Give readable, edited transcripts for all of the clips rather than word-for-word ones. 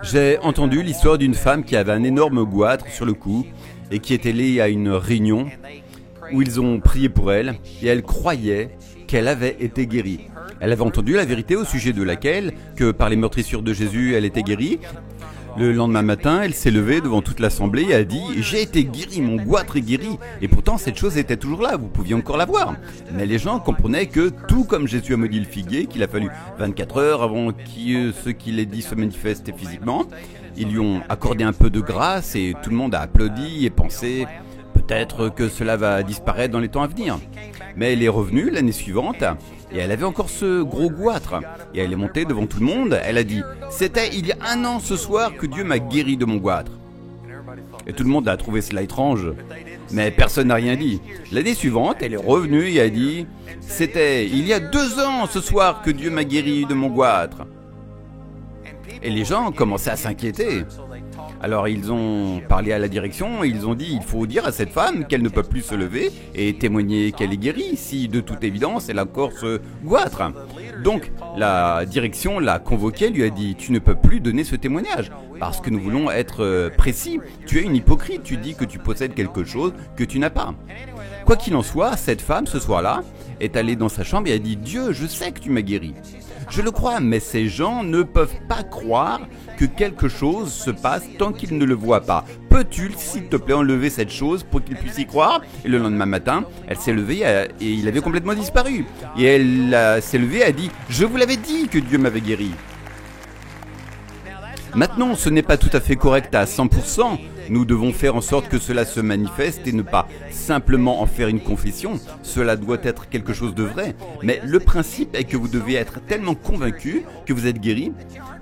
J'ai entendu l'histoire d'une femme qui avait un énorme goitre sur le cou et qui était allée à une réunion où ils ont prié pour elle et elle croyait qu'elle avait été guérie. Elle avait entendu la vérité au sujet de laquelle, que par les meurtrissures de Jésus, elle était guérie. Le lendemain matin, elle s'est levée devant toute l'assemblée et a dit « J'ai été guérie, mon goitre est guéri !» Et pourtant, cette chose était toujours là, vous pouviez encore la voir. Mais les gens comprenaient que, tout comme Jésus a maudit le figuier, qu'il a fallu 24 heures avant que ce qu'il ait dit se manifeste physiquement, ils lui ont accordé un peu de grâce et tout le monde a applaudi et pensé « Peut-être que cela va disparaître dans les temps à venir. » Mais elle est revenue l'année suivante et elle avait encore ce gros goitre. Et elle est montée devant tout le monde, elle a dit « C'était il y a 1 an ce soir que Dieu m'a guéri de mon goitre. » Et tout le monde a trouvé cela étrange, mais personne n'a rien dit. L'année suivante, elle est revenue et a dit « C'était il y a 2 ans ce soir que Dieu m'a guéri de mon goitre. » Et les gens commençaient à s'inquiéter. Alors ils ont parlé à la direction et ils ont dit « Il faut dire à cette femme qu'elle ne peut plus se lever et témoigner qu'elle est guérie si de toute évidence elle a encore ce goitre. » Donc la direction l'a convoquée, lui a dit « Tu ne peux plus donner ce témoignage parce que nous voulons être précis. Tu es une hypocrite, tu dis que tu possèdes quelque chose que tu n'as pas. » Quoi qu'il en soit, cette femme ce soir-là est allée dans sa chambre et a dit « Dieu, je sais que tu m'as guéri. » Je le crois, mais ces gens ne peuvent pas croire que quelque chose se passe tant qu'ils ne le voient pas. Peux-tu, s'il te plaît, enlever cette chose pour qu'ils puissent y croire? Et le lendemain matin, elle s'est levée et il avait complètement disparu. Et elle s'est levée et a dit « Je vous l'avais dit que Dieu m'avait guéri. » Maintenant, ce n'est pas tout à fait correct à 100%. Nous devons faire en sorte que cela se manifeste et ne pas simplement en faire une confession. Cela doit être quelque chose de vrai. Mais le principe est que vous devez être tellement convaincu que vous êtes guéri,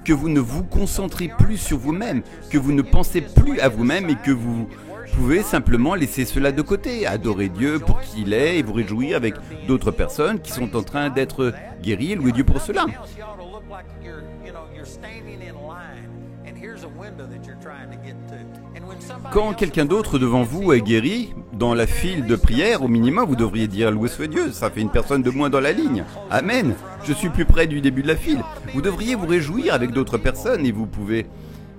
que vous ne vous concentrez plus sur vous-même, que vous ne pensez plus à vous-même et que vous pouvez simplement laisser cela de côté, adorer Dieu pour qui il est et vous réjouir avec d'autres personnes qui sont en train d'être guéries et louer Dieu pour cela. Quand quelqu'un d'autre devant vous est guéri, dans la file de prière, au minimum, vous devriez dire « Loué soit Dieu, ça fait une personne de moins dans la ligne. Amen, je suis plus près du début de la file. » Vous devriez vous réjouir avec d'autres personnes et vous pouvez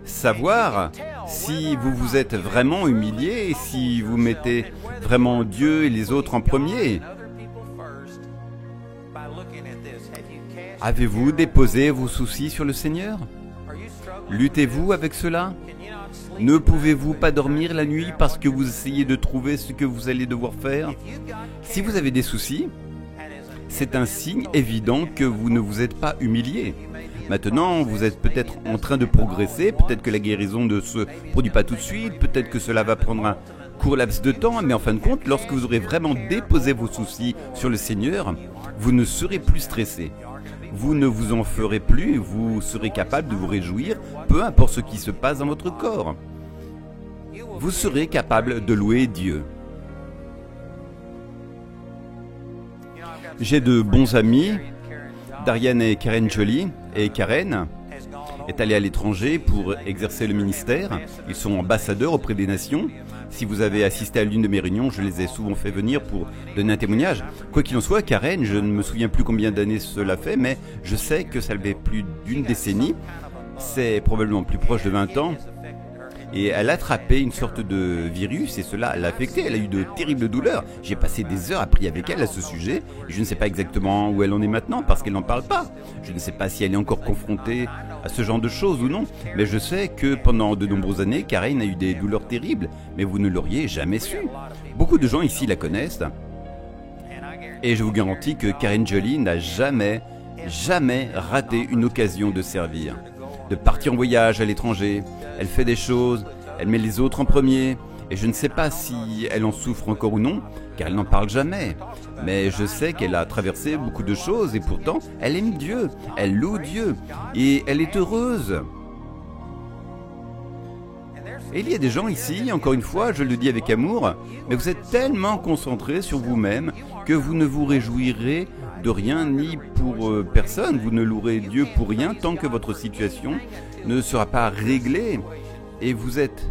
savoir si vous vous êtes vraiment humilié, si vous mettez vraiment Dieu et les autres en premier. Avez-vous déposé vos soucis sur le Seigneur? Luttez-vous avec cela? Ne pouvez-vous pas dormir la nuit parce que vous essayez de trouver ce que vous allez devoir faire? Si vous avez des soucis, c'est un signe évident que vous ne vous êtes pas humilié. Maintenant, vous êtes peut-être en train de progresser, peut-être que la guérison ne se produit pas tout de suite, peut-être que cela va prendre un court laps de temps, mais en fin de compte, lorsque vous aurez vraiment déposé vos soucis sur le Seigneur, vous ne serez plus stressé. Vous ne vous en ferez plus, vous serez capable de vous réjouir, peu importe ce qui se passe dans votre corps. Vous serez capable de louer Dieu. J'ai de bons amis, Darian et Karen Jolie, et Karen est allée à l'étranger pour exercer le ministère. Ils sont ambassadeurs auprès des nations. Si vous avez assisté à l'une de mes réunions, je les ai souvent fait venir pour donner un témoignage. Quoi qu'il en soit, Karen, je ne me souviens plus combien d'années cela fait, mais je sais que ça fait plus d'une décennie. C'est probablement plus proche de 20 ans. Et elle a attrapé une sorte de virus et cela l'a affectée. Elle a eu de terribles douleurs. J'ai passé des heures à prier avec elle à ce sujet. Je ne sais pas exactement où elle en est maintenant parce qu'elle n'en parle pas. Je ne sais pas si elle est encore confrontée à ce genre de choses ou non. Mais je sais que pendant de nombreuses années, Karen a eu des douleurs terribles. Mais vous ne l'auriez jamais su. Beaucoup de gens ici la connaissent. Et je vous garantis que Karen Jolie n'a jamais raté une occasion de servir. De partir en voyage à l'étranger, elle fait des choses, elle met les autres en premier, et je ne sais pas si elle en souffre encore ou non, car elle n'en parle jamais. Mais je sais qu'elle a traversé beaucoup de choses, et pourtant, elle aime Dieu, elle loue Dieu, et elle est heureuse. Et il y a des gens ici, encore une fois, je le dis avec amour, mais vous êtes tellement concentrés sur vous-même que vous ne vous réjouirez de rien ni pour personne. Vous ne louerez Dieu pour rien tant que votre situation ne sera pas réglée. Et vous êtes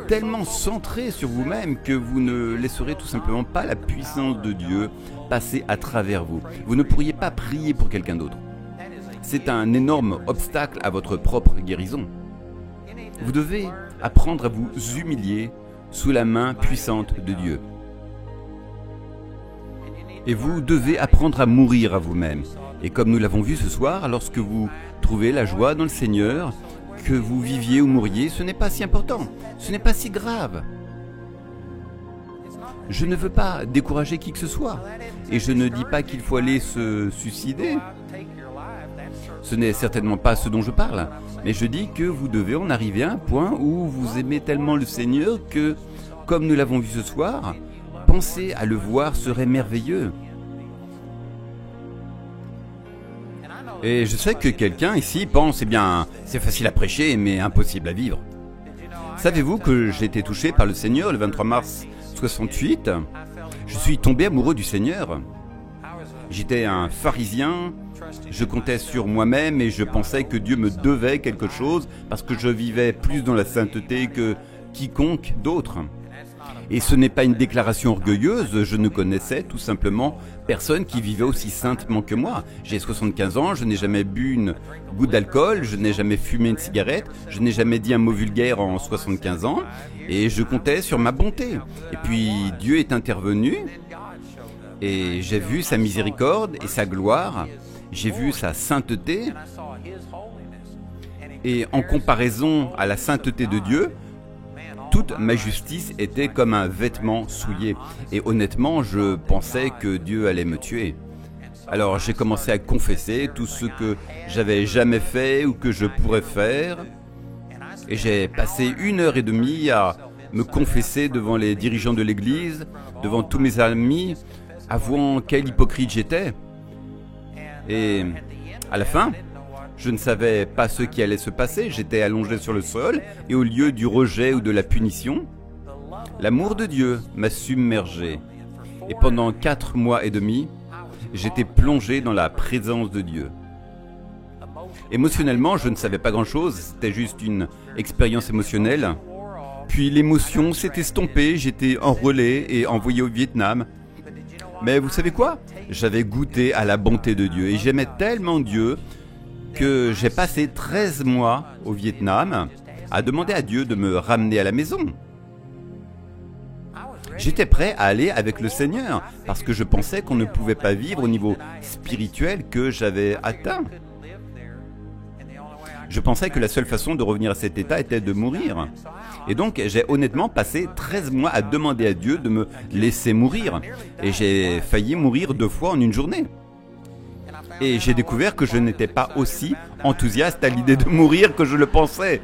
tellement centré sur vous-même que vous ne laisserez tout simplement pas la puissance de Dieu passer à travers vous. Vous ne pourriez pas prier pour quelqu'un d'autre. c'est un énorme obstacle à votre propre guérison. Vous devez apprendre à vous humilier sous la main puissante de Dieu. Et vous devez apprendre à mourir à vous-même. Et comme nous l'avons vu ce soir, lorsque vous trouvez la joie dans le Seigneur, que vous viviez ou mouriez, ce n'est pas si important, ce n'est pas si grave. Je ne veux pas décourager qui que ce soit, et je ne dis pas qu'il faut aller se suicider. Ce n'est certainement pas ce dont je parle, mais je dis que vous devez en arriver à un point où vous aimez tellement le Seigneur que, comme nous l'avons vu ce soir, penser à le voir serait merveilleux. Et je sais que quelqu'un ici pense, eh bien, c'est facile à prêcher, mais impossible à vivre. Savez-vous que j'ai été touché par le Seigneur le 23 mars 68 ? Je suis tombé amoureux du Seigneur. J'étais un pharisien, je comptais sur moi-même et je pensais que Dieu me devait quelque chose parce que je vivais plus dans la sainteté que quiconque d'autre. Et ce n'est pas une déclaration orgueilleuse, je ne connaissais tout simplement personne qui vivait aussi saintement que moi. J'ai 75 ans, je n'ai jamais bu une goutte d'alcool, je n'ai jamais fumé une cigarette, je n'ai jamais dit un mot vulgaire en 75 ans, et je comptais sur ma bonté. Et puis Dieu est intervenu, et j'ai vu sa miséricorde et sa gloire, j'ai vu sa sainteté, et en comparaison à la sainteté de Dieu, toute ma justice était comme un vêtement souillé. Et honnêtement, je pensais que Dieu allait me tuer. Alors j'ai commencé à confesser tout ce que j'avais jamais fait ou que je pourrais faire. Et j'ai passé 1h30 à me confesser devant les dirigeants de l'église, devant tous mes amis, avouant quel hypocrite j'étais. Et à la fin, je ne savais pas ce qui allait se passer, j'étais allongé sur le sol, et au lieu du rejet ou de la punition, l'amour de Dieu m'a submergé. Et pendant 4 mois et demi, j'étais plongé dans la présence de Dieu. Émotionnellement, je ne savais pas grand-chose, c'était juste une expérience émotionnelle. Puis l'émotion s'est estompée, j'étais enrôlé et envoyé au Vietnam. Mais vous savez quoi ? J'avais goûté à la bonté de Dieu, et j'aimais tellement Dieu que j'ai passé 13 mois au Vietnam à demander à Dieu de me ramener à la maison. J'étais prêt à aller avec le Seigneur parce que je pensais qu'on ne pouvait pas vivre au niveau spirituel que j'avais atteint. Je pensais que la seule façon de revenir à cet état était de mourir. Et donc j'ai honnêtement passé 13 mois à demander à Dieu de me laisser mourir. Et j'ai failli mourir 2 fois en une journée. Et j'ai découvert que je n'étais pas aussi enthousiaste à l'idée de mourir que je le pensais.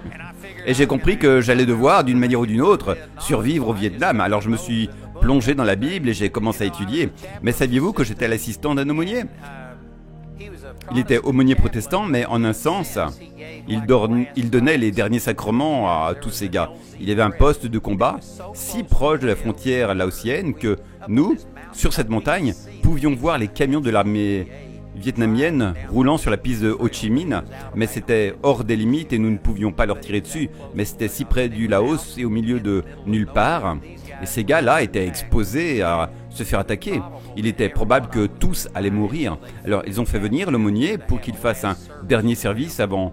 Et j'ai compris que j'allais devoir, d'une manière ou d'une autre, survivre au Vietnam. Alors je me suis plongé dans la Bible et j'ai commencé à étudier. Mais saviez-vous que j'étais l'assistant d'un aumônier ? Il était aumônier protestant, mais en un sens, il donnait les derniers sacrements à tous ces gars. Il avait un poste de combat si proche de la frontière laotienne que nous, sur cette montagne, pouvions voir les camions de l'armée vietnamienne roulant sur la piste de Ho Chi Minh, mais c'était hors des limites et nous ne pouvions pas leur tirer dessus. Mais c'était si près du Laos et au milieu de nulle part. Et ces gars-là étaient exposés à se faire attaquer. Il était probable que tous allaient mourir. Alors ils ont fait venir l'aumônier pour qu'il fasse un dernier service avant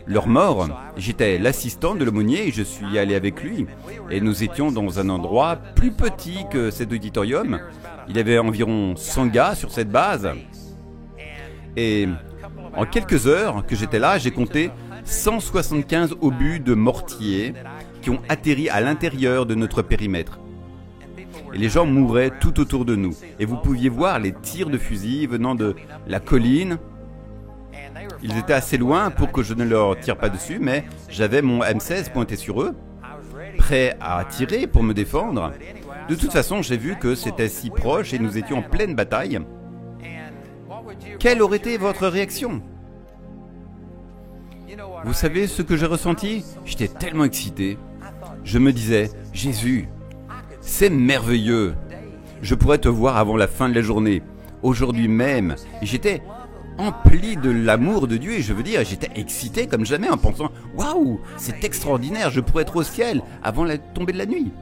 leur mort. J'étais l'assistant de l'aumônier et je suis allé avec lui. Et nous étions dans un endroit plus petit que cet auditorium. Il y avait environ 100 gars sur cette base. Et en quelques heures que j'étais là, j'ai compté 175 obus de mortier qui ont atterri à l'intérieur de notre périmètre. Et les gens mouraient tout autour de nous. Et vous pouviez voir les tirs de fusil venant de la colline. Ils étaient assez loin pour que je ne leur tire pas dessus, mais j'avais mon M16 pointé sur eux, prêt à tirer pour me défendre. De toute façon, j'ai vu que c'était si proche et nous étions en pleine bataille. Quelle aurait été votre réaction ? Vous savez ce que j'ai ressenti ? J'étais tellement excité. Je me disais, Jésus, c'est merveilleux. Je pourrais te voir avant la fin de la journée, aujourd'hui même. Et j'étais empli de l'amour de Dieu et je veux dire, j'étais excité comme jamais en pensant, waouh, c'est extraordinaire, je pourrais être au ciel avant la tombée de la nuit.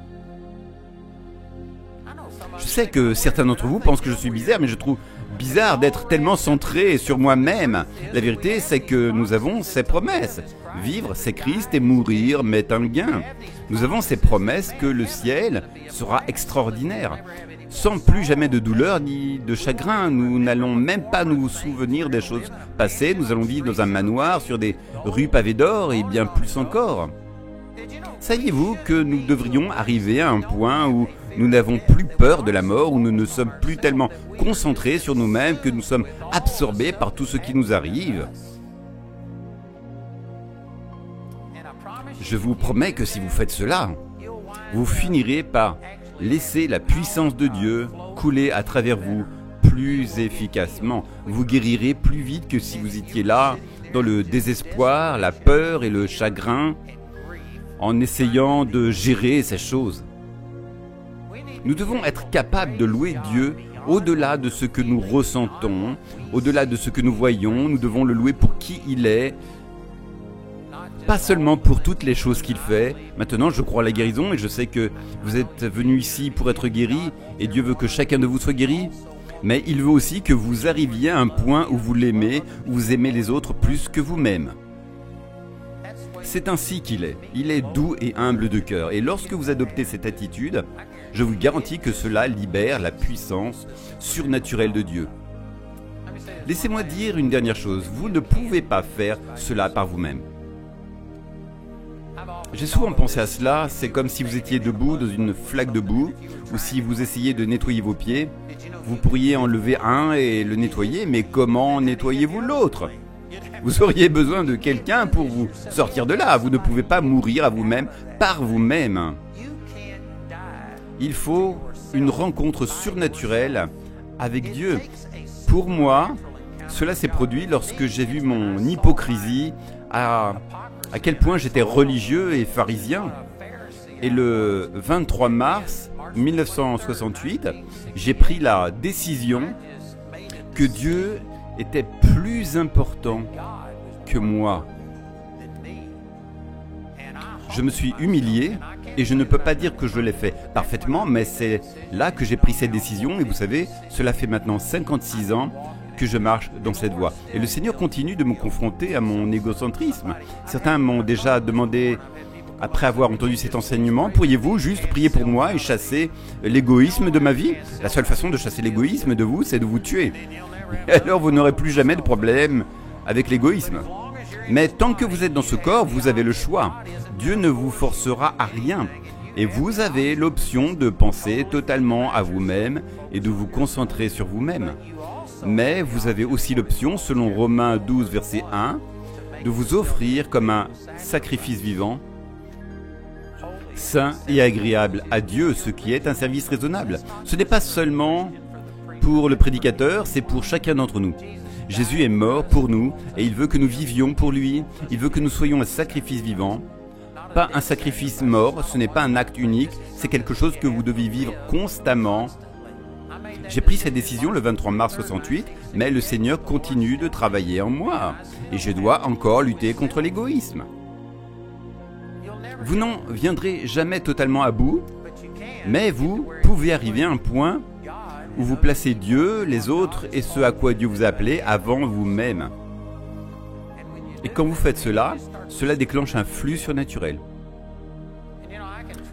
Je sais que certains d'entre vous pensent que je suis bizarre, mais je trouve bizarre d'être tellement centré sur moi-même. La vérité, c'est que nous avons ces promesses. Vivre, c'est Christ, et mourir m'est un gain. Nous avons ces promesses que le ciel sera extraordinaire. Sans plus jamais de douleur ni de chagrin, nous n'allons même pas nous souvenir des choses passées. Nous allons vivre dans un manoir, sur des rues pavées d'or et bien plus encore. Saviez-vous que nous devrions arriver à un point où nous n'avons plus peur de la mort, où nous ne sommes plus tellement concentrés sur nous-mêmes que nous sommes absorbés par tout ce qui nous arrive? Je vous promets que si vous faites cela, vous finirez par laisser la puissance de Dieu couler à travers vous plus efficacement. Vous guérirez plus vite que si vous étiez là, dans le désespoir, la peur et le chagrin, en essayant de gérer ces choses. Nous devons être capables de louer Dieu au-delà de ce que nous ressentons, au-delà de ce que nous voyons. Nous devons le louer pour qui il est, pas seulement pour toutes les choses qu'il fait. Maintenant, je crois à la guérison et je sais que vous êtes venus ici pour être guéris et Dieu veut que chacun de vous soit guéri. Mais il veut aussi que vous arriviez à un point où vous l'aimez, où vous aimez les autres plus que vous-même. C'est ainsi qu'il est. Il est doux et humble de cœur. Et lorsque vous adoptez cette attitude, je vous garantis que cela libère la puissance surnaturelle de Dieu. Laissez-moi dire une dernière chose. Vous ne pouvez pas faire cela par vous-même. J'ai souvent pensé à cela, c'est comme si vous étiez debout dans une flaque de boue, ou si vous essayez de nettoyer vos pieds. Vous pourriez enlever un et le nettoyer, mais comment nettoyez-vous l'autre ? Vous auriez besoin de quelqu'un pour vous sortir de là. Vous ne pouvez pas mourir à vous-même par vous-même. Il faut une rencontre surnaturelle avec Dieu. Pour moi, cela s'est produit lorsque j'ai vu mon hypocrisie, à quel point j'étais religieux et pharisien. Et le 23 mars 1968, j'ai pris la décision que Dieu était plus important que moi. Je me suis humilié et je ne peux pas dire que je l'ai fait parfaitement, mais c'est là que j'ai pris cette décision et vous savez, cela fait maintenant 56 ans que je marche dans cette voie. Et le Seigneur continue de me confronter à mon égocentrisme. Certains m'ont déjà demandé, après avoir entendu cet enseignement, pourriez-vous juste prier pour moi et chasser l'égoïsme de ma vie? La seule façon de chasser l'égoïsme de vous, c'est de vous tuer. Et alors vous n'aurez plus jamais de problème avec l'égoïsme. Mais tant que vous êtes dans ce corps, vous avez le choix. Dieu ne vous forcera à rien. Et vous avez l'option de penser totalement à vous-même et de vous concentrer sur vous-même. Mais vous avez aussi l'option, selon Romains 12, verset 1, de vous offrir comme un sacrifice vivant, saint et agréable à Dieu, ce qui est un service raisonnable. Ce n'est pas seulement pour le prédicateur, c'est pour chacun d'entre nous. Jésus est mort pour nous et il veut que nous vivions pour lui. Il veut que nous soyons un sacrifice vivant. Pas un sacrifice mort, ce n'est pas un acte unique, c'est quelque chose que vous devez vivre constamment. J'ai pris cette décision le 23 mars 68, mais le Seigneur continue de travailler en moi. Et je dois encore lutter contre l'égoïsme. Vous n'en viendrez jamais totalement à bout, mais vous pouvez arriver à un point où vous placez Dieu, les autres et ce à quoi Dieu vous a appelé avant vous-même. Et quand vous faites cela, cela déclenche un flux surnaturel.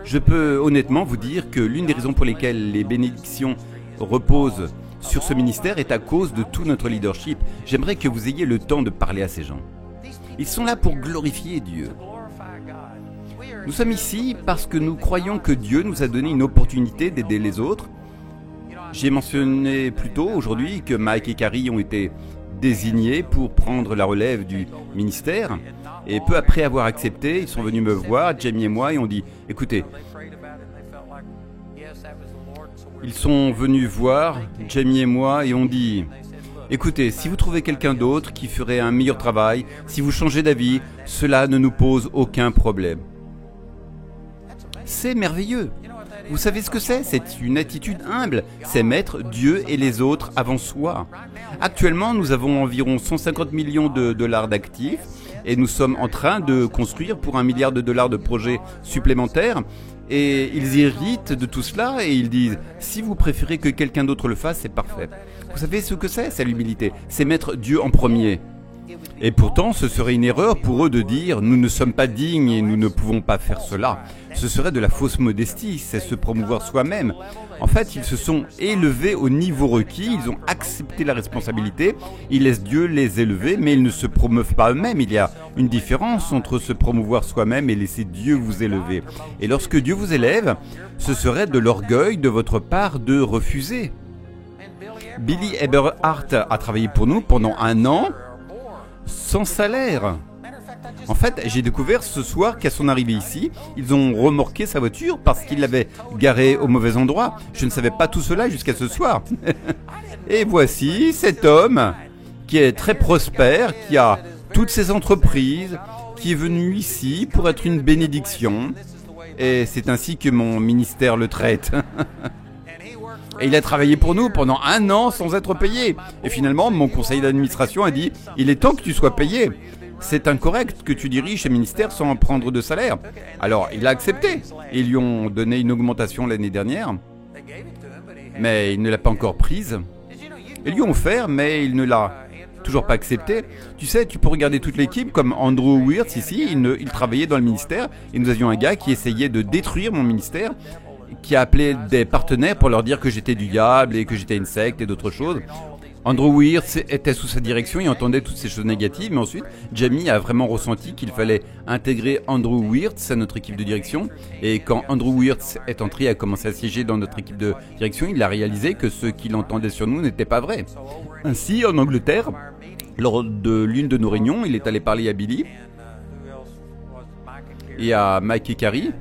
Je peux honnêtement vous dire que l'une des raisons pour lesquelles les bénédictions reposent sur ce ministère est à cause de tout notre leadership. J'aimerais que vous ayez le temps de parler à ces gens. Ils sont là pour glorifier Dieu. Nous sommes ici parce que nous croyons que Dieu nous a donné une opportunité d'aider les autres. J'ai mentionné plus tôt aujourd'hui que Mike et Carrie ont été désignés pour prendre la relève du ministère. Et peu après avoir accepté, ils sont venus me voir, Jamie et moi, et ont dit « Écoutez, ils sont venus voir Jamie et moi et ont dit « Écoutez, si vous trouvez quelqu'un d'autre qui ferait un meilleur travail, si vous changez d'avis, cela ne nous pose aucun problème. » C'est merveilleux. Vous savez ce que c'est? C'est une attitude humble. C'est mettre Dieu et les autres avant soi. Actuellement, nous avons environ 150 millions de dollars d'actifs et nous sommes en train de construire pour $1 milliard de projets supplémentaires. Et ils héritent de tout cela et ils disent « Si vous préférez que quelqu'un d'autre le fasse, c'est parfait. » Vous savez ce que c'est l'humilité? C'est mettre Dieu en premier. Et pourtant, ce serait une erreur pour eux de dire « Nous ne sommes pas dignes et nous ne pouvons pas faire cela. » Ce serait de la fausse modestie, c'est se promouvoir soi-même. En fait, ils se sont élevés au niveau requis, ils ont accepté la responsabilité, ils laissent Dieu les élever, mais ils ne se promeuvent pas eux-mêmes. Il y a une différence entre se promouvoir soi-même et laisser Dieu vous élever. Et lorsque Dieu vous élève, ce serait de l'orgueil de votre part de refuser. Billy Eberhardt a travaillé pour nous pendant 1 an, sans salaire. En fait, j'ai découvert ce soir qu'à son arrivée ici, ils ont remorqué sa voiture parce qu'il l'avait garée au mauvais endroit. Je ne savais pas tout cela jusqu'à ce soir. Et voici cet homme qui est très prospère, qui a toutes ses entreprises, qui est venu ici pour être une bénédiction. Et c'est ainsi que mon ministère le traite. Et il a travaillé pour nous pendant 1 an sans être payé. Et finalement, mon conseil d'administration a dit « Il est temps que tu sois payé. C'est incorrect que tu diriges un ministère sans prendre de salaire. » Alors, il a accepté. Ils lui ont donné une augmentation l'année dernière. Mais il ne l'a pas encore prise. Ils lui ont offert, mais il ne l'a toujours pas accepté. Tu sais, tu peux regarder toute l'équipe, comme Andrew Wirtz ici, il travaillait dans le ministère. Et nous avions un gars qui essayait de détruire mon ministère, qui a appelé des partenaires pour leur dire que j'étais du diable et que j'étais une secte et d'autres choses. Andrew Wirtz était sous sa direction et entendait toutes ces choses négatives, mais ensuite, Jamie a vraiment ressenti qu'il fallait intégrer Andrew Wirtz à notre équipe de direction. Et quand Andrew Wirtz est entré et a commencé à siéger dans notre équipe de direction, il a réalisé que ce qu'il entendait sur nous n'était pas vrai. Ainsi, en Angleterre, lors de l'une de nos réunions, il est allé parler à Billy et à Mike et Carrie.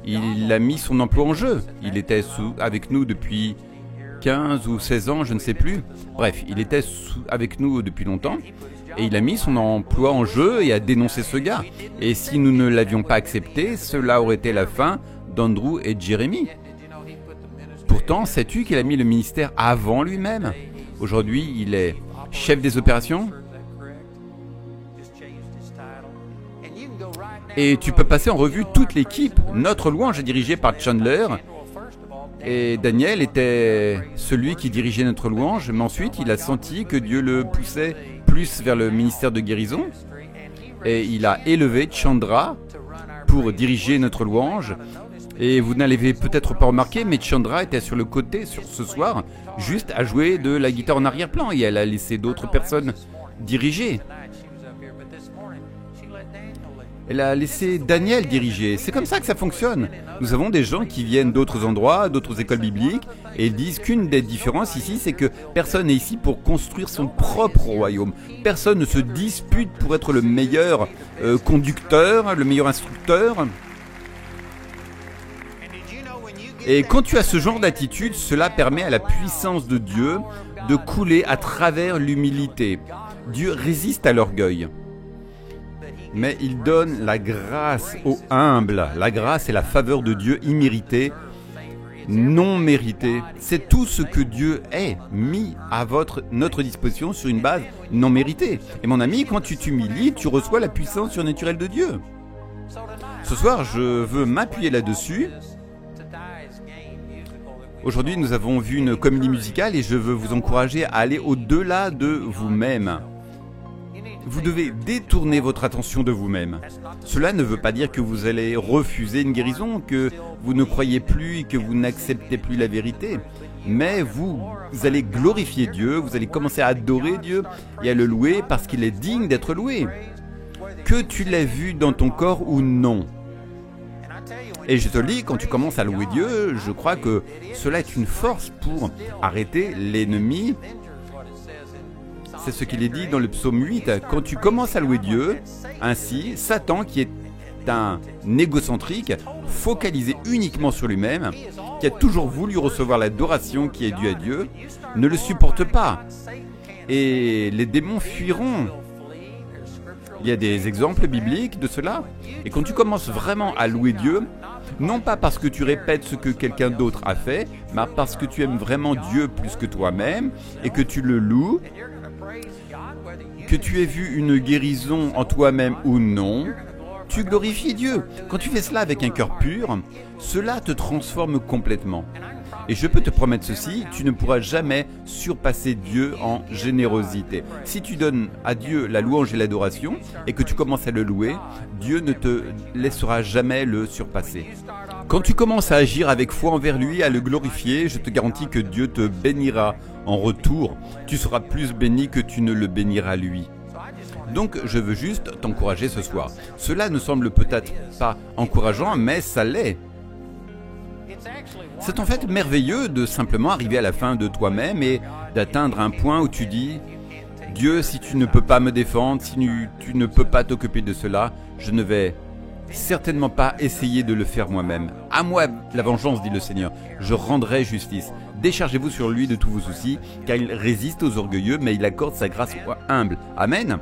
Il a mis son emploi en jeu. Il était avec nous depuis 15 ou 16 ans, je ne sais plus. Bref, il était avec nous depuis longtemps. Et il a mis son emploi en jeu et a dénoncé ce gars. Et si nous ne l'avions pas accepté, cela aurait été la fin d'Andrew et Jeremy. Pourtant, sais-tu qu'il a mis le ministère avant lui-même? Aujourd'hui, il est chef des opérations. Et tu peux passer en revue toute l'équipe. Notre louange est dirigée par Chandler. Et Daniel était celui qui dirigeait notre louange. Mais ensuite, il a senti que Dieu le poussait plus vers le ministère de guérison. Et il a élevé Chandra pour diriger notre louange. Et vous n'avez peut-être pas remarqué, mais Chandra était sur le côté ce soir, juste à jouer de la guitare en arrière-plan. Et elle a laissé d'autres personnes diriger. Elle a laissé Daniel diriger. C'est comme ça que ça fonctionne. Nous avons des gens qui viennent d'autres endroits, d'autres écoles bibliques, et ils disent qu'une des différences ici, c'est que personne n'est ici pour construire son propre royaume. Personne ne se dispute pour être le meilleur conducteur, le meilleur instructeur. Et quand tu as ce genre d'attitude, cela permet à la puissance de Dieu de couler à travers l'humilité. Dieu résiste à l'orgueil. Mais il donne la grâce aux humbles. La grâce est la faveur de Dieu imméritée, non méritée. C'est tout ce que Dieu est mis à notre disposition sur une base non méritée. Et mon ami, quand tu t'humilies, tu reçois la puissance surnaturelle de Dieu. Ce soir, je veux m'appuyer là-dessus. Aujourd'hui, nous avons vu une comédie musicale et je veux vous encourager à aller au-delà de vous-même. Vous devez détourner votre attention de vous-même. Cela ne veut pas dire que vous allez refuser une guérison, que vous ne croyez plus et que vous n'acceptez plus la vérité. Mais vous allez glorifier Dieu, vous allez commencer à adorer Dieu et à le louer parce qu'il est digne d'être loué. Que tu l'aies vu dans ton corps ou non. Et je te le dis, quand tu commences à louer Dieu, je crois que cela est une force pour arrêter l'ennemi. C'est ce qu'il est dit dans le psaume 8. Quand tu commences à louer Dieu, ainsi, Satan, qui est un égocentrique, focalisé uniquement sur lui-même, qui a toujours voulu recevoir l'adoration qui est due à Dieu, ne le supporte pas. Et les démons fuiront. Il y a des exemples bibliques de cela. Et quand tu commences vraiment à louer Dieu, non pas parce que tu répètes ce que quelqu'un d'autre a fait, mais parce que tu aimes vraiment Dieu plus que toi-même, et que tu le loues, Que tu aies vu une guérison en toi-même ou non, tu glorifies Dieu. Quand tu fais cela avec un cœur pur, cela te transforme complètement. Et je peux te promettre ceci, tu ne pourras jamais surpasser Dieu en générosité. Si tu donnes à Dieu la louange et l'adoration, et que tu commences à le louer, Dieu ne te laissera jamais le surpasser. Quand tu commences à agir avec foi envers lui, à le glorifier, je te garantis que Dieu te bénira en retour. Tu seras plus béni que tu ne le béniras lui. Donc je veux juste t'encourager ce soir. Cela ne semble peut-être pas encourageant, mais ça l'est. C'est en fait merveilleux de simplement arriver à la fin de toi-même et d'atteindre un point où tu dis « Dieu, si tu ne peux pas me défendre, si tu ne peux pas t'occuper de cela, je ne vais certainement pas essayer de le faire moi-même. À moi la vengeance, dit le Seigneur, je rendrai justice. Déchargez-vous sur lui de tous vos soucis, car il résiste aux orgueilleux, mais il accorde sa grâce aux humbles. » Amen.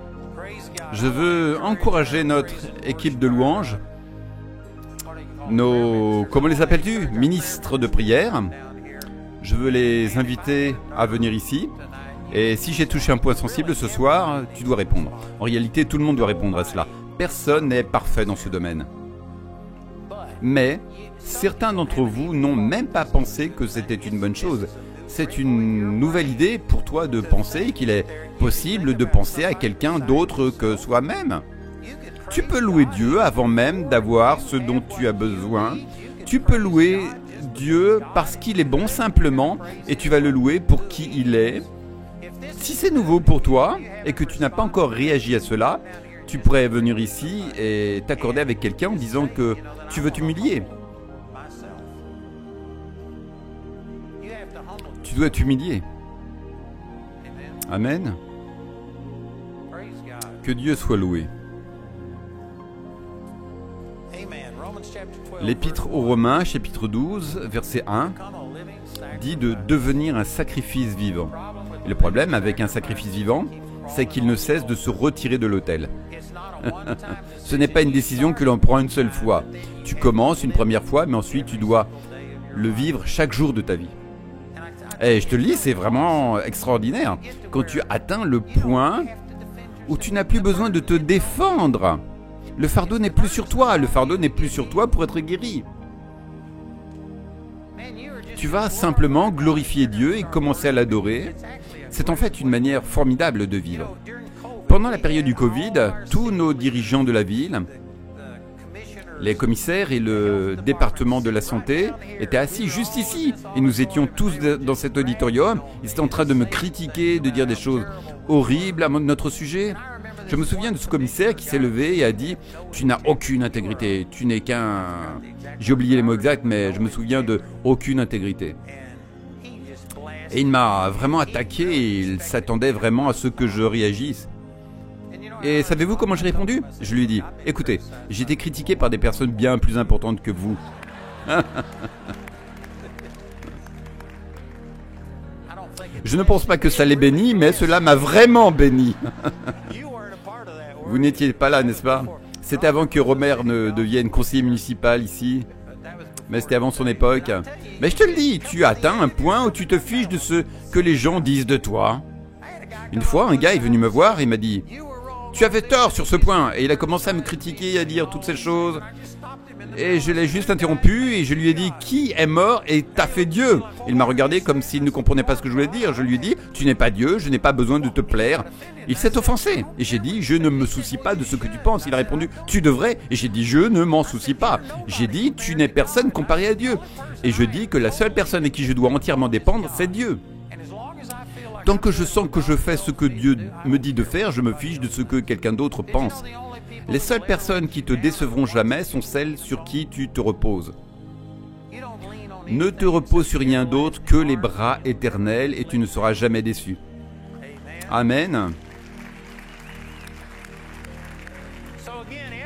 Je veux encourager notre équipe de louanges, comment les appelles-tu? Ministres de prière. Je veux les inviter à venir ici. Et si j'ai touché un point sensible ce soir, tu dois répondre. En réalité, tout le monde doit répondre à cela. Personne n'est parfait dans ce domaine. Mais certains d'entre vous n'ont même pas pensé que c'était une bonne chose. C'est une nouvelle idée pour toi de penser qu'il est possible de penser à quelqu'un d'autre que soi-même. Tu peux louer Dieu avant même d'avoir ce dont tu as besoin. Tu peux louer Dieu parce qu'il est bon simplement et tu vas le louer pour qui il est. Si c'est nouveau pour toi et que tu n'as pas encore réagi à cela, tu pourrais venir ici et t'accorder avec quelqu'un en disant que tu veux t'humilier. Tu dois t'humilier. Amen. Que Dieu soit loué. L'Épître aux Romains, chapitre 12, verset 1, dit de devenir un sacrifice vivant. Et le problème avec un sacrifice vivant, c'est qu'il ne cesse de se retirer de l'autel. Ce n'est pas une décision que l'on prend une seule fois. Tu commences une première fois, mais ensuite tu dois le vivre chaque jour de ta vie. Et je te le dis, c'est vraiment extraordinaire. Quand tu atteins le point où tu n'as plus besoin de te défendre. Le fardeau n'est plus sur toi. Le fardeau n'est plus sur toi pour être guéri. Tu vas simplement glorifier Dieu et commencer à l'adorer. C'est en fait une manière formidable de vivre. Pendant la période du Covid, tous nos dirigeants de la ville, les commissaires et le département de la santé étaient assis juste ici. Et nous étions tous dans cet auditorium. Ils étaient en train de me critiquer, de dire des choses horribles à notre sujet. Je me souviens de ce commissaire qui s'est levé et a dit « Tu n'as aucune intégrité, tu n'es qu'un... » J'ai oublié les mots exacts, mais je me souviens de « aucune intégrité ». Et il m'a vraiment attaqué et il s'attendait vraiment à ce que je réagisse. Et savez-vous comment j'ai répondu? Je lui ai dit « Écoutez, j'ai été critiqué par des personnes bien plus importantes que vous. » Je ne pense pas que ça l'ait béni, mais cela m'a vraiment béni. Vous n'étiez pas là, n'est-ce pas? C'était avant que Romer ne devienne conseiller municipal ici. Mais c'était avant son époque. Mais je te le dis, tu atteins un point où tu te fiches de ce que les gens disent de toi. Une fois, un gars est venu me voir et m'a dit « Tu avais tort sur ce point » et il a commencé à me critiquer, à dire toutes ces choses. Et je l'ai juste interrompu et je lui ai dit « Qui est mort et t'a fait Dieu ?» Il m'a regardé comme s'il ne comprenait pas ce que je voulais dire. Je lui ai dit « Tu n'es pas Dieu, je n'ai pas besoin de te plaire. » Il s'est offensé. Et j'ai dit « Je ne me soucie pas de ce que tu penses. » Il a répondu « Tu devrais. » Et j'ai dit « Je ne m'en soucie pas. » J'ai dit « Tu n'es personne comparé à Dieu. » Et je dis que la seule personne à qui je dois entièrement dépendre, c'est Dieu. Tant que je sens que je fais ce que Dieu me dit de faire, je me fiche de ce que quelqu'un d'autre pense. Les seules personnes qui te décevront jamais sont celles sur qui tu te reposes. Ne te repose sur rien d'autre que les bras éternels et tu ne seras jamais déçu. Amen.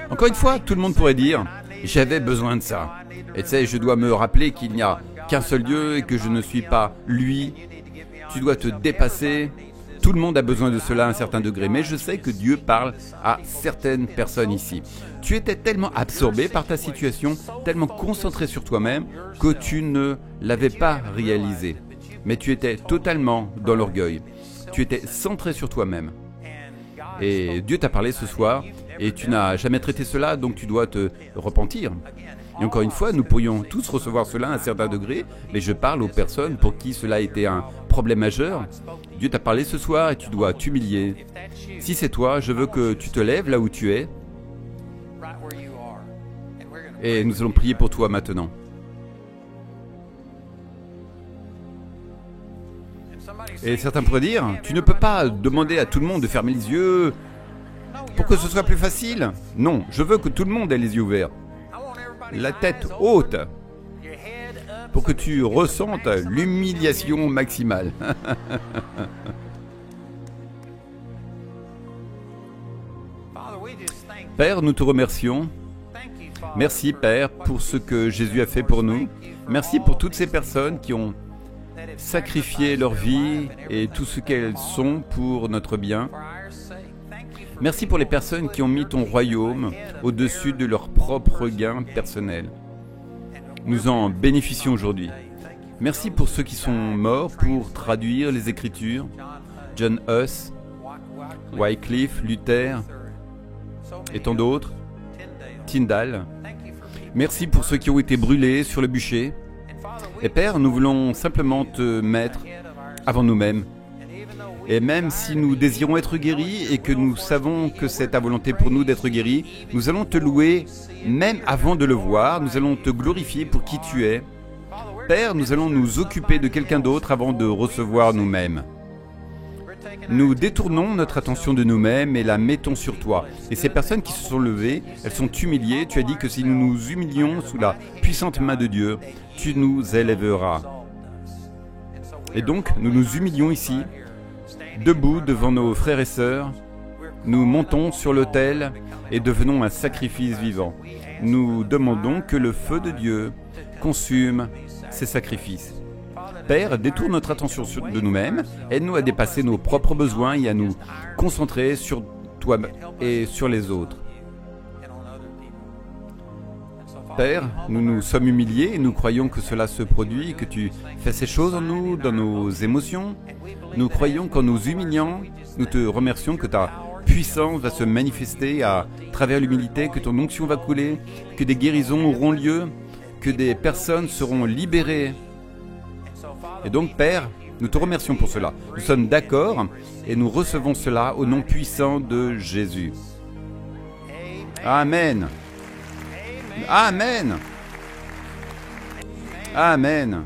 Encore une fois, tout le monde pourrait dire « J'avais besoin de ça. » Et tu sais, je dois me rappeler qu'il n'y a qu'un seul Dieu et que je ne suis pas lui. Tu dois te dépasser. Tout le monde a besoin de cela à un certain degré, mais je sais que Dieu parle à certaines personnes ici. Tu étais tellement absorbé par ta situation, tellement concentré sur toi-même, que tu ne l'avais pas réalisé. Mais tu étais totalement dans l'orgueil. Tu étais centré sur toi-même. Et Dieu t'a parlé ce soir et tu n'as jamais traité cela, donc tu dois te repentir. Et encore une fois, nous pourrions tous recevoir cela à un certain degré, mais je parle aux personnes pour qui cela a été un problème majeur. Dieu t'a parlé ce soir et tu dois t'humilier. Si c'est toi, je veux que tu te lèves là où tu es. Et nous allons prier pour toi maintenant. Et certains pourraient dire, tu ne peux pas demander à tout le monde de fermer les yeux pour que ce soit plus facile. Non, je veux que tout le monde ait les yeux ouverts. La tête haute, pour que tu ressentes l'humiliation maximale. Père, nous te remercions. Merci, Père, pour ce que Jésus a fait pour nous. Merci pour toutes ces personnes qui ont sacrifié leur vie et tout ce qu'elles sont pour notre bien. Merci pour les personnes qui ont mis ton royaume au-dessus de leurs propres gains personnels. Nous en bénéficions aujourd'hui. Merci pour ceux qui sont morts pour traduire les Écritures. John Huss, Wycliffe, Luther et tant d'autres. Tyndale. Merci pour ceux qui ont été brûlés sur le bûcher. Et Père, nous voulons simplement te mettre avant nous-mêmes. Et même si nous désirons être guéris et que nous savons que c'est ta volonté pour nous d'être guéris, nous allons te louer même avant de le voir, nous allons te glorifier pour qui tu es. Père, nous allons nous occuper de quelqu'un d'autre avant de recevoir nous-mêmes. Nous détournons notre attention de nous-mêmes et la mettons sur toi. Et ces personnes qui se sont levées, elles sont humiliées. Tu as dit que si nous nous humilions sous la puissante main de Dieu, tu nous élèveras. Et donc, nous nous humilions ici, debout devant nos frères et sœurs. Nous montons sur l'autel et devenons un sacrifice vivant. Nous demandons que le feu de Dieu consume ces sacrifices. Père, détourne notre attention de nous-mêmes, aide-nous à dépasser nos propres besoins et à nous concentrer sur toi et sur les autres. Père, nous nous sommes humiliés et nous croyons que cela se produit, que tu fais ces choses en nous, dans nos émotions. Nous croyons qu'en nous humiliant, nous te remercions que ta puissance va se manifester à travers l'humilité, que ton onction va couler, que des guérisons auront lieu, que des personnes seront libérées. Et donc, Père, nous te remercions pour cela. Nous sommes d'accord et nous recevons cela au nom puissant de Jésus. Amen. Amen. Amen.